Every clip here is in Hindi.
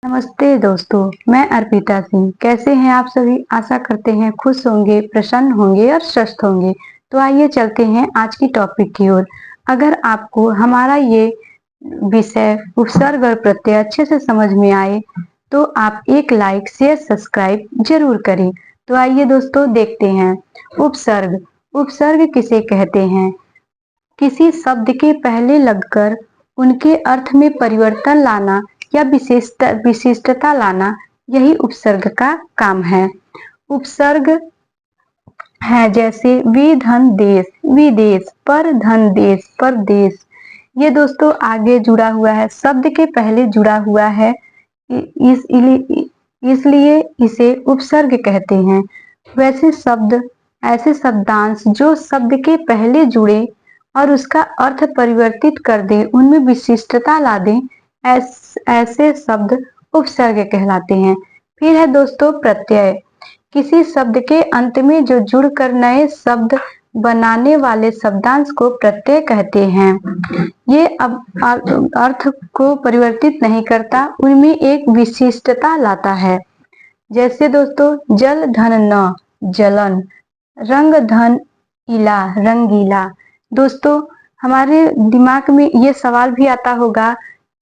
नमस्ते दोस्तों, मैं अर्पिता सिंह। कैसे हैं आप सभी? आशा करते हैं खुश होंगे, प्रसन्न होंगे और स्वस्थ होंगे। तो आइए चलते हैं आज की टॉपिक की ओर। अगर आपको हमारा ये विषय उपसर्ग और प्रत्यय अच्छे से समझ में आए तो आप एक लाइक, शेयर, सब्सक्राइब जरूर करें। तो आइए दोस्तों देखते हैं। उपसर्ग। उपसर्ग किसे कहते हैं? किसी शब्द के पहले लगकर उनके अर्थ में परिवर्तन लाना या विशिष्टता लाना, यही उपसर्ग का काम है। उपसर्ग है जैसे वि धन देश, विदेश, पर धन देश, परदेश। ये दोस्तों आगे जुड़ा हुआ है, शब्द के पहले जुड़ा हुआ है, इसलिए इसे उपसर्ग कहते हैं। वैसे शब्द, ऐसे शब्दांश जो शब्द के पहले जुड़े और उसका अर्थ परिवर्तित कर दे, उनमें विशिष्टता ला दे, ऐसे शब्द उपसर्ग कहलाते हैं। फिर है दोस्तों प्रत्यय। किसी शब्द के अंत में जो जुड़कर नए शब्द बनाने वाले शब्दांश को प्रत्यय कहते हैं। ये अब अर्थ को परिवर्तित नहीं करता, उनमें एक विशिष्टता लाता है। जैसे दोस्तों जल धन न, जलन, रंग धन इला, रंगीला। दोस्तों हमारे दिमाग में ये सवाल भी आता होगा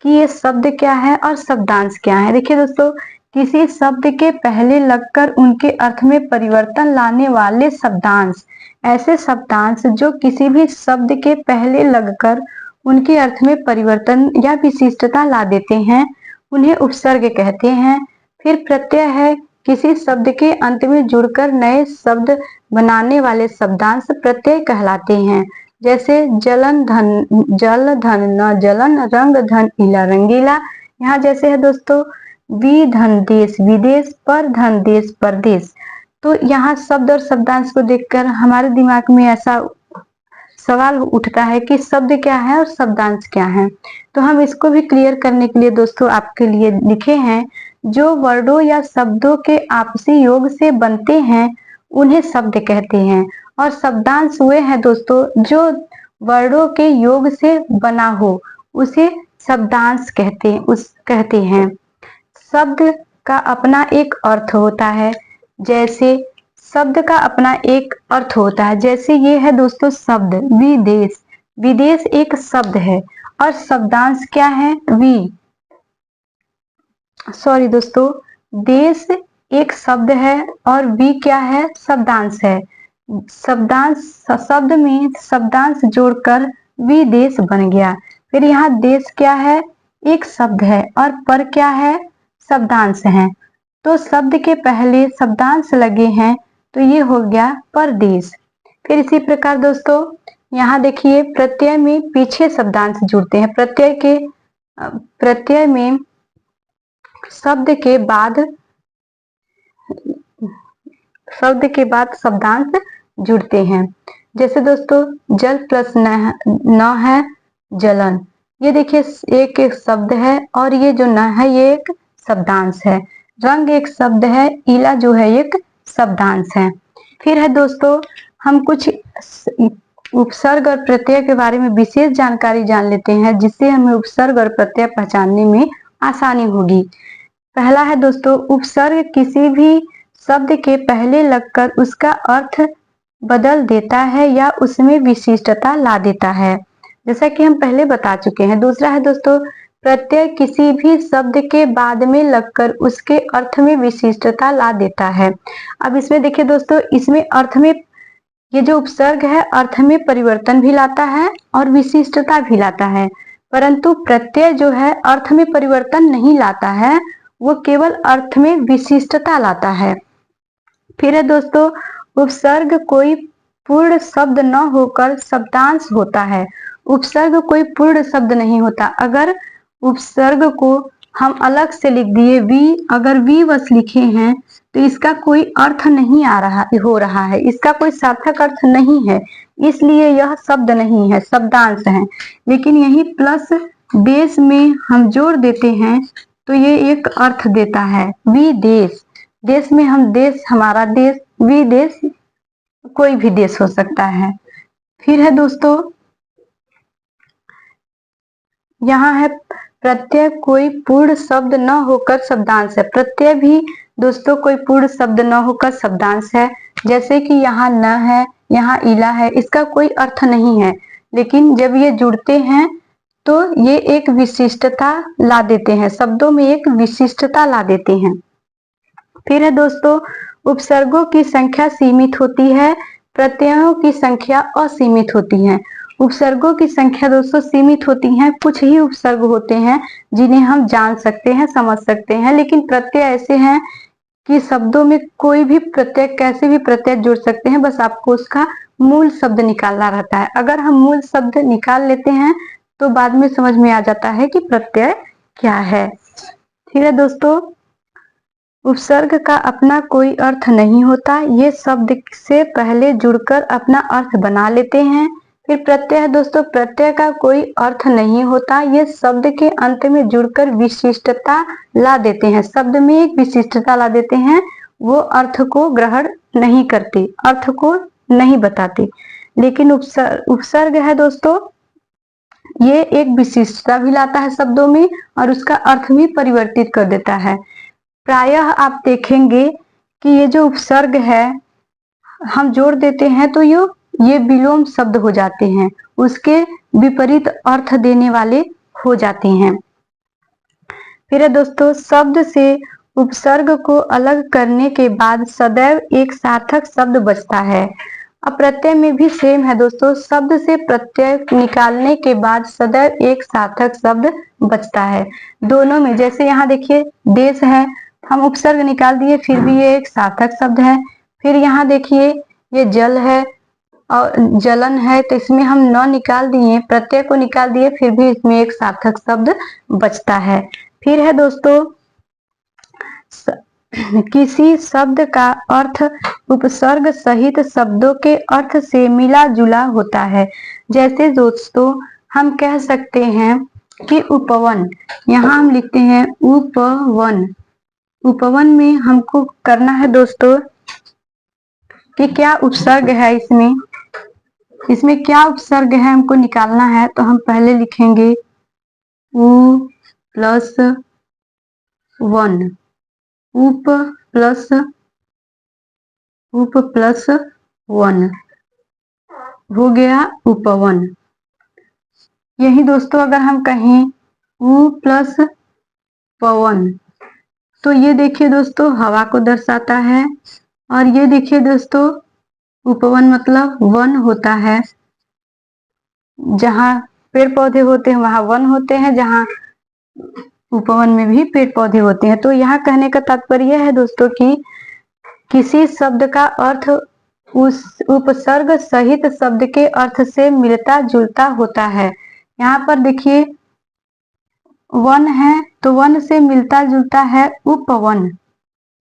कि ये शब्द क्या है और शब्दांश क्या है। देखिए दोस्तों, किसी शब्द के पहले लगकर उनके अर्थ में परिवर्तन लाने वाले शब्दांश, ऐसे शब्दांश जो किसी भी शब्द के पहले लगकर उनके अर्थ में परिवर्तन या विशिष्टता ला देते हैं, उन्हें उपसर्ग कहते हैं। फिर प्रत्यय है किसी शब्द के अंत में जुड़कर नए शब्द बनाने वाले शब्दांश प्रत्यय कहलाते हैं। जैसे जलन धन, जल धन न जलन, रंग धन इला, रंगीला। यहाँ जैसे है दोस्तों वि धन देश, विदेश, पर धन देश, परदेश। तो यहाँ शब्द और शब्दांश को देखकर हमारे दिमाग में ऐसा सवाल उठता है कि शब्द क्या है और शब्दांश क्या है। तो हम इसको भी क्लियर करने के लिए दोस्तों आपके लिए लिखे हैं, जो वर्डों या शब्दों के आपसी योग से बनते हैं उन्हें शब्द कहते हैं, और शब्दांश वे हैं दोस्तों जो वर्डों के योग से बना हो, उसे शब्दांश कहते हैं। शब्द का अपना एक अर्थ होता है, जैसे शब्द का अपना एक अर्थ होता है। जैसे ये है दोस्तों शब्द विदेश। विदेश एक शब्द है और शब्दांश क्या है? सॉरी दोस्तों, देश एक शब्द है और वि क्या है? शब्दांश है। शब्दांश, शब्द में शब्दांश जोड़कर विदेश बन गया। फिर यहाँ देश क्या है? एक शब्द है, और पर क्या है? शब्दांश है। तो शब्द के पहले शब्दांश लगे हैं तो ये हो गया परदेश। फिर इसी प्रकार दोस्तों यहाँ देखिए प्रत्यय में पीछे शब्दांश जुड़ते हैं। प्रत्यय में शब्द के बाद शब्दांश जुड़ते हैं। जैसे दोस्तों जल प्लस न है जलन। ये देखिए एक शब्द है और ये जो न है ये एक शब्दांश है। रंग एक शब्द है, इला जो है एक शब्दांश है। फिर है दोस्तों हम कुछ उपसर्ग और प्रत्यय के बारे में विशेष जानकारी जान लेते हैं, जिससे हमें उपसर्ग और प्रत्यय पहचानने में आसानी होगी। पहला है दोस्तों उपसर्ग किसी भी शब्द के पहले लगकर उसका अर्थ बदल देता है या उसमें विशिष्टता ला देता है, जैसा कि हम पहले बता चुके हैं। दूसरा है दोस्तों प्रत्यय किसी भी शब्द के बाद में लगकर उसके अर्थ में विशिष्टता ला देता है। अब इसमें देखिए दोस्तों, इसमें अर्थ में ये जो उपसर्ग है अर्थ में परिवर्तन भी लाता है और विशिष्टता भी लाता है, परंतु प्रत्यय जो है अर्थ में परिवर्तन नहीं लाता है, वो केवल अर्थ में विशिष्टता लाता है। फिर है दोस्तों उपसर्ग कोई पूर्ण शब्द न होकर शब्दांश होता है। उपसर्ग कोई पूर्ण शब्द नहीं होता। अगर उपसर्ग को हम अलग से लिख दिए अगर वी बस लिखे हैं तो इसका कोई अर्थ नहीं हो रहा है, इसका कोई सार्थक अर्थ नहीं है, इसलिए यह शब्द नहीं है, शब्दांश है। लेकिन यही प्लस देश में हम जोड़ देते हैं तो ये एक अर्थ देता है, विदेश। देश में हम देश, हमारा देश, विदेश कोई भी देश हो सकता है। फिर है दोस्तों यहाँ है प्रत्यय कोई पूर्ण शब्द न होकर शब्दांश है। प्रत्यय भी दोस्तों कोई पूर्ण शब्द न होकर शब्दांश है। जैसे कि यहाँ न है, यहाँ इला है, इसका कोई अर्थ नहीं है, लेकिन जब ये जुड़ते हैं तो ये एक विशिष्टता ला देते हैं, शब्दों में एक विशिष्टता ला देते हैं। फिर है दोस्तों, उपसर्गों की संख्या सीमित होती है, प्रत्ययों की संख्या असीमित होती है। उपसर्गों की संख्या दोस्तों सीमित होती है, कुछ ही उपसर्ग होते हैं जिन्हें हम जान सकते हैं, समझ सकते हैं, लेकिन प्रत्यय ऐसे हैं कि शब्दों में कोई भी प्रत्यय, कैसे भी प्रत्यय जुड़ सकते हैं, बस आपको उसका मूल शब्द निकालना रहता है। अगर हम मूल शब्द निकाल लेते हैं तो बाद में समझ में आ जाता है कि प्रत्यय क्या है। ठीक है दोस्तों, उपसर्ग का अपना कोई अर्थ नहीं होता, ये शब्द से पहले जुड़कर अपना अर्थ बना लेते हैं। फिर प्रत्यय है दोस्तों, प्रत्यय का कोई अर्थ नहीं होता, ये शब्द के अंत में जुड़कर विशिष्टता ला देते हैं, शब्द में एक विशिष्टता ला देते हैं, वो अर्थ को ग्रहण नहीं करते, अर्थ को नहीं बताते। लेकिन उपसर्ग है दोस्तों, ये एक विशिष्टता भी लाता है शब्दों में और उसका अर्थ भी परिवर्तित कर देता है। प्रायः आप देखेंगे कि ये जो उपसर्ग है हम जोड़ देते हैं तो ये विलोम शब्द हो जाते हैं, उसके विपरीत अर्थ देने वाले हो जाते हैं। फिर है दोस्तों, शब्द से उपसर्ग को अलग करने के बाद सदैव एक सार्थक शब्द बचता है। अब प्रत्यय में भी सेम है दोस्तों, शब्द से प्रत्यय निकालने के बाद सदैव एक सार्थक शब्द बचता है। दोनों में, जैसे यहाँ देखिए देश है, हम उपसर्ग निकाल दिए फिर भी ये एक सार्थक शब्द है। फिर यहाँ देखिए ये जल है और जलन है, तो इसमें हम न निकाल दिए, प्रत्यय को निकाल दिए, फिर भी इसमें एक सार्थक शब्द बचता है। फिर है दोस्तों, किसी शब्द का अर्थ उपसर्ग सहित शब्दों के अर्थ से मिला जुला होता है। जैसे दोस्तों हम कह सकते हैं कि उपवन, यहाँ हम लिखते हैं उपवन। उपवन में हमको करना है दोस्तों कि क्या उपसर्ग है, इसमें क्या उपसर्ग है हमको निकालना है। तो हम पहले लिखेंगे उ प्लस वन, उप प्लस वन हो गया उपवन। यही दोस्तों अगर हम कहें उ प्लस पवन, तो ये देखिए दोस्तों हवा को दर्शाता है, और ये देखिए दोस्तों उपवन मतलब वन होता है, जहाँ पेड़ पौधे होते हैं वहां वन होते हैं, जहाँ उपवन में भी पेड़ पौधे होते हैं। तो यहाँ कहने का तात्पर्य है दोस्तों कि किसी शब्द का अर्थ उस उपसर्ग सहित शब्द के अर्थ से मिलता जुलता होता है। यहाँ पर देखिए वन है तो वन से मिलता जुलता है उपवन,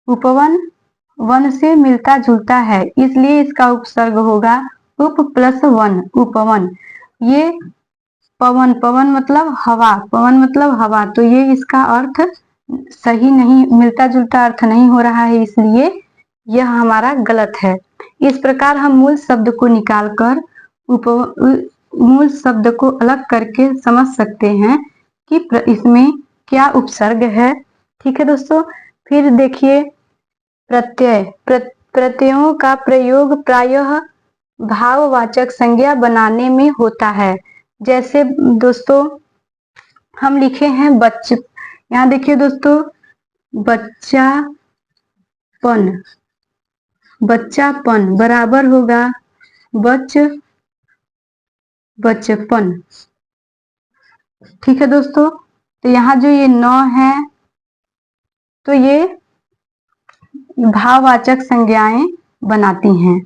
उपवन वन से मिलता जुलता है, इसलिए इसका उपसर्ग होगा उप प्लस वन, उपवन। ये पवन, पवन मतलब हवा, पवन मतलब हवा, तो ये इसका अर्थ सही नहीं, मिलता जुलता अर्थ नहीं हो रहा है, इसलिए यह हमारा गलत है। इस प्रकार हम मूल शब्द को निकालकर मूल शब्द को अलग करके समझ सकते हैं कि इसमें क्या उपसर्ग है। ठीक है दोस्तों, फिर देखिए प्रत्यय, प्रत्ययों का प्रयोग प्रायः भाववाचक संज्ञा बनाने में होता है। जैसे दोस्तों हम लिखे हैं बच्च, यहाँ देखिए दोस्तों बच्चापन, बच्चापन बराबर होगा बचपन। ठीक है दोस्तों, तो यहाँ जो ये न है तो ये भाववाचक संज्ञाएं बनाती हैं,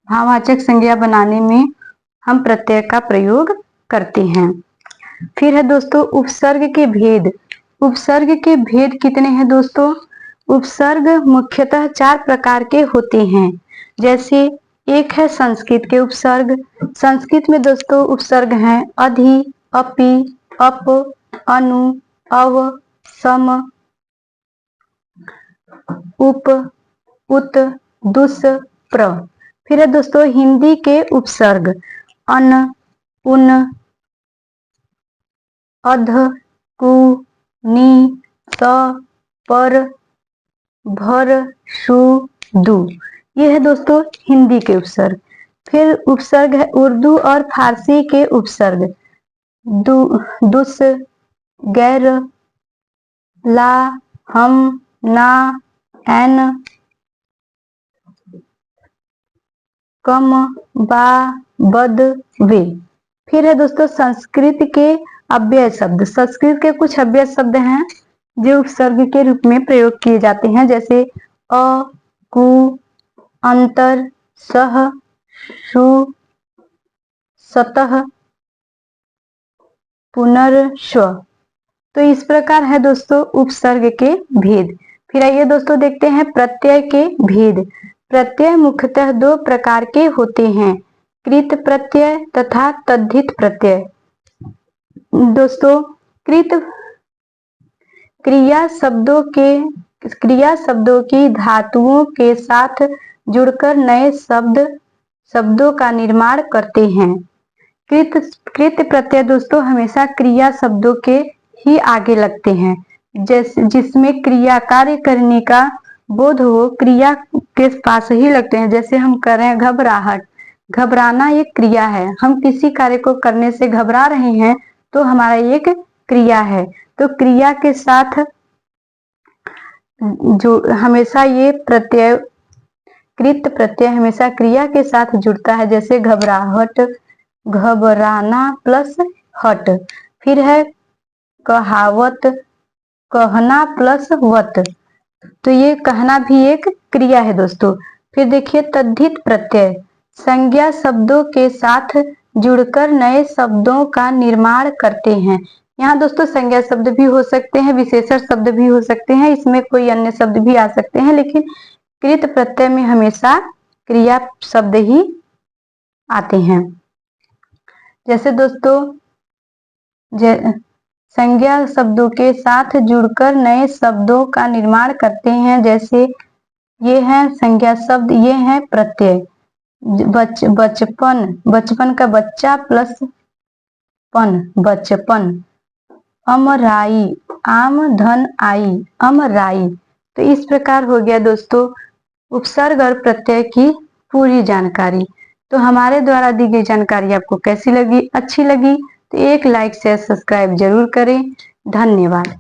भाववाचक संज्ञा बनाने में हम प्रत्यय का प्रयोग करते हैं। फिर है दोस्तों उपसर्ग के भेद। उपसर्ग के भेद कितने हैं दोस्तों? उपसर्ग मुख्यतः 4 प्रकार के होते हैं। जैसे एक है संस्कृत के उपसर्ग। संस्कृत में दोस्तों उपसर्ग हैं अधि, अपि, अप, अनु, अव, सम, उप, उत, दुस, प्र। फिर है दोस्तों हिंदी के उपसर्ग अन, उन, अध, कु, नी, स, पर, भर, शु, दु। ये है दोस्तों हिंदी के उपसर्ग। फिर उपसर्ग है उर्दू और फारसी के उपसर्ग। दु, दुस, गैर, ला, हम, ना, एन, कम, बा, बद, वे। फिर है दोस्तों संस्कृत के अव्यय शब्द। संस्कृत के कुछ अव्यय शब्द हैं जो उपसर्ग के रूप में प्रयोग किए जाते हैं, जैसे अ, कु, अंतर, सह, सु, सतह, पुनर्स्व। तो इस प्रकार है दोस्तों उपसर्ग के भेद। फिर आइए दोस्तों देखते हैं प्रत्यय के भेद। प्रत्यय मुख्यतः दो प्रकार के होते हैं, कृत प्रत्यय तथा तद्धित प्रत्यय। दोस्तों कृत क्रिया शब्दों की धातुओं के साथ जुड़कर नए शब्दों का निर्माण करते हैं। कृत प्रत्यय दोस्तों हमेशा क्रिया शब्दों के ही आगे लगते हैं, जिसमें क्रिया कार्य करने का बोध हो, क्रिया के पास ही लगते हैं। जैसे हम कर रहे हैं घबराहट, घबराना एक क्रिया है। हम किसी कार्य को करने से घबरा रहे हैं तो हमारा एक क्रिया है। तो क्रिया के साथ जो हमेशा ये प्रत्यय, कृत प्रत्यय हमेशा क्रिया के साथ जुड़ता है, जैसे घबराहट, घबराना प्लस हट। फिर है कहावत, कहना प्लस वत। तो ये कहना भी एक क्रिया है दोस्तों। फिर देखिए तद्धित प्रत्यय, संज्ञा शब्दों के साथ जुड़कर नए शब्दों का निर्माण करते हैं। यहाँ दोस्तों संज्ञा शब्द भी हो सकते हैं, विशेषण शब्द भी हो सकते हैं, इसमें कोई अन्य शब्द भी आ सकते हैं, लेकिन कृत प्रत्यय में हमेशा क्रिया शब्द ही आते हैं। जैसे दोस्तों संज्ञा शब्दों के साथ जुड़कर नए शब्दों का निर्माण करते हैं, जैसे ये है संज्ञा शब्द, ये है प्रत्यय। बचपन, बचपन का बच्चा प्लस पन, बचपन। अमराई, आम धन आई, अमराई। तो इस प्रकार हो गया दोस्तों उपसर्ग और प्रत्यय की पूरी जानकारी। तो हमारे द्वारा दी गई जानकारी आपको कैसी लगी? अच्छी लगी तो एक लाइक शेयर सब्सक्राइब जरूर करें। धन्यवाद।